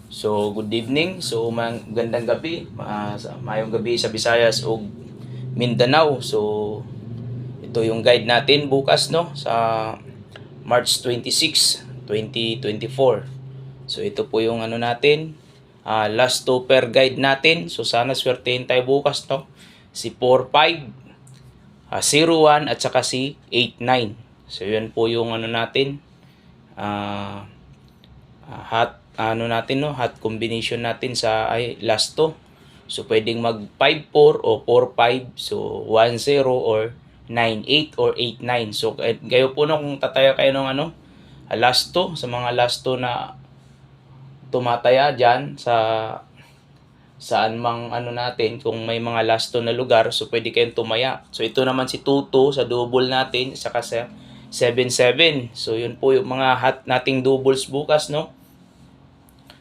So, good evening. So, magandang gabi. Mayong gabi sa Visayas o Mindanao. So, ito yung guide natin bukas, no? Sa March 26, 2024. So, ito po yung ano natin. Last two pair guide natin. So, sana swertein tayo bukas, no? Si 45, 01 at saka si 89. So, yan po yung ano natin. Ah... hot ano natin, no, hot combination natin sa last to. So pwedeng mag 5-4 o 4-5, so 1-0 or 9-8 or 8-9. So kayo po, no, kung tataya kayo ng ano, last to, sa mga last to na tumataya diyan sa saan mang ano natin, kung may mga last to na lugar, so pwede kayong tumaya. So ito naman si Tuto sa double natin, saka sa 7-7. So yun po yung mga hot nating doubles bukas, no.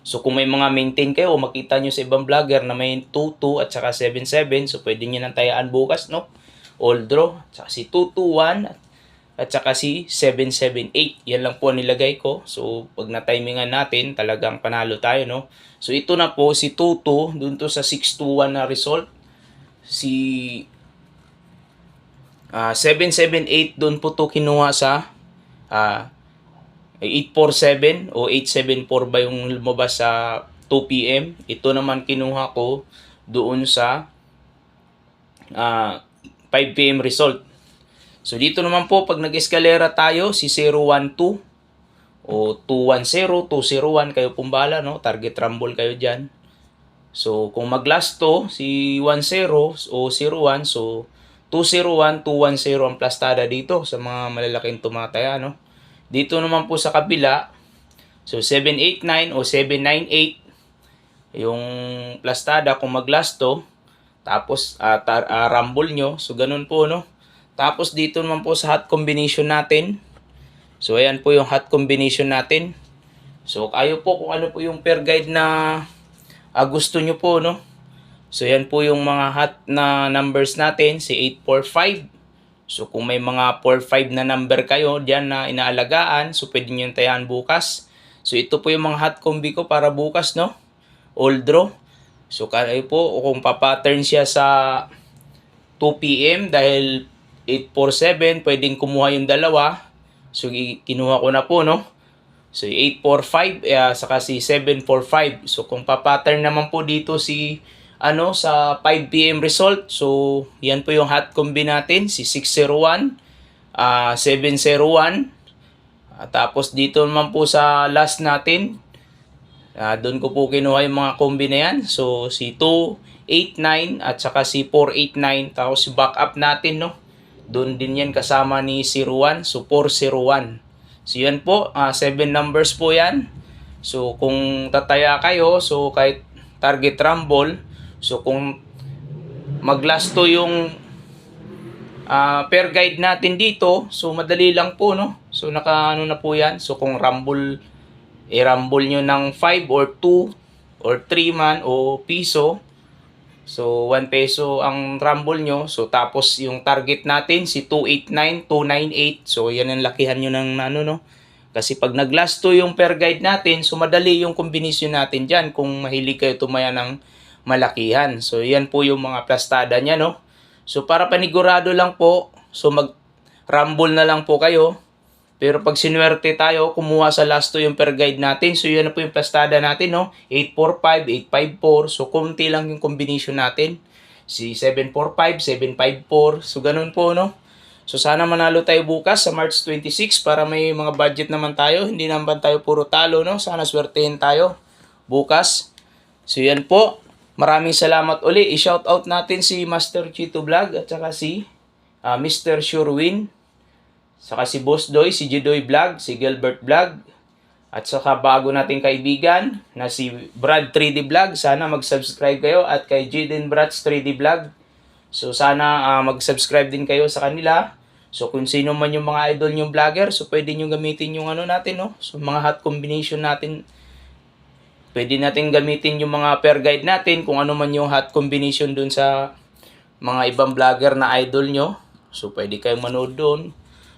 So kung may mga maintain kayo o makita nyo sa ibang vlogger na may 2-2 at saka 7-7, so pwede nyo nang tayaan bukas, no? All draw, at saka si 2-2-1 at saka si 7-7-8. Yan lang po nilagay ko. So pag na-timingan natin, talagang panalo tayo, no? So ito na po si 2-2, dun to sa 6-2-1 na result. Si 7-7-8 dun po to kinuha sa 847 o 874 ba yung lumabas sa 2 p.m. Ito naman kinuha ko doon sa 5 p.m. result. So dito naman po pag nag-eskalera tayo si 012 o 210, 201, kayo pong bala, no? Target rumble kayo diyan. So kung mag-last to si 10 o 01, so 201, 210 ang plastada dito sa mga malalaking tumataya, no? Dito naman po sa kabila, so 789 o 798 yung plastada kung mag-last to, tapos rumble nyo, so ganun po, no. Tapos dito naman po sa hot combination natin, so ayan po yung hot combination natin. So kayo po kung ano po yung pair guide na gusto nyo po, no. So yan po yung mga hot na numbers natin, si 845. So kung may mga 4-5 na number kayo diyan na inaalagaan, so pwede nyo tayahan bukas. So ito po yung mga hot combi ko para bukas, no? All draw. So kayo po, kung papattern siya sa 2 p.m. dahil 847, pwedeng kumuha yung dalawa. So kinuha ko na po, no? So 845 saka si 745. So kung papattern naman po dito si sa 5 p.m. result, so yan po yung hot combi natin, si 601, 701, tapos dito naman po sa last natin, doon ko po kinuha yung mga combi na yan, so si 289 at saka si 489, tapos si backup natin, no, doon din yan kasama ni 01, so 401. So yan po, 7 numbers po yan. So kung tataya kayo, so kahit target rumble, so kung mag-last to yung pair guide natin dito, so madali lang po, no. So naka na po yan. So kung rumble, i-rumble nyo ng 5 or 2 or 3 man o piso, so 1 peso ang rumble nyo. So tapos yung target natin si 289, 298. So yan ang lakihan nyo ng no. Kasi pag nag-last to yung pair guide natin, so madali yung combination natin dyan kung mahilig kayo tumaya ng malakihan. So yan po yung mga plastada niya, no. So para panigurado lang po, so mag-rumble na lang po kayo. Pero pag sinuwerte tayo, kumuha sa last to yung per guide natin. So yan na po yung plastada natin, no. 845, 854. So konti lang yung combination natin. Si 745, 754. So ganun po, no. So sana manalo tayo bukas sa March 26 para may mga budget naman tayo. Hindi naman tayo puro talo, no. Sana swertehin tayo bukas. So yan po. Maraming salamat uli. I-shoutout natin si Master Chito Vlog at saka si Mr. Surewin. Saka si Boss Doy, si Jidoy Vlog, si Gilbert Vlog. At saka bago nating kaibigan na si Brad 3D Vlog. Sana mag-subscribe kayo at kay Jaden Brats 3D Vlog. So sana mag-subscribe din kayo sa kanila. So kung sino man yung mga idol yung vlogger, so pwede nyo gamitin yung natin, no. So mga hot combination natin, pwede natin gamitin yung mga pair guide natin kung ano man yung hot combination dun sa mga ibang vlogger na idol nyo. So pwede kayong manood dun.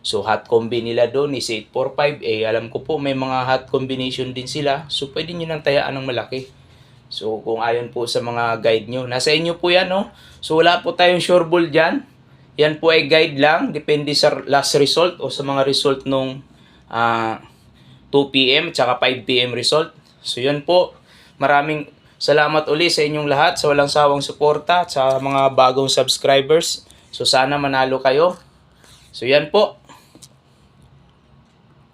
So hot combi nila doon is 845. Alam ko po may mga hot combination din sila. So pwede nyo nang tayaan ng malaki. So kung ayon po sa mga guide nyo. Nasa inyo po yan, no? So wala po tayong sure ball dyan. Yan po ay guide lang. Depende sa last result o sa mga result nung 2 p.m. at 5 p.m. result. So yan po. Maraming salamat uli sa inyong lahat sa walang sawang suporta at sa mga bagong subscribers. So sana manalo kayo. So yan po.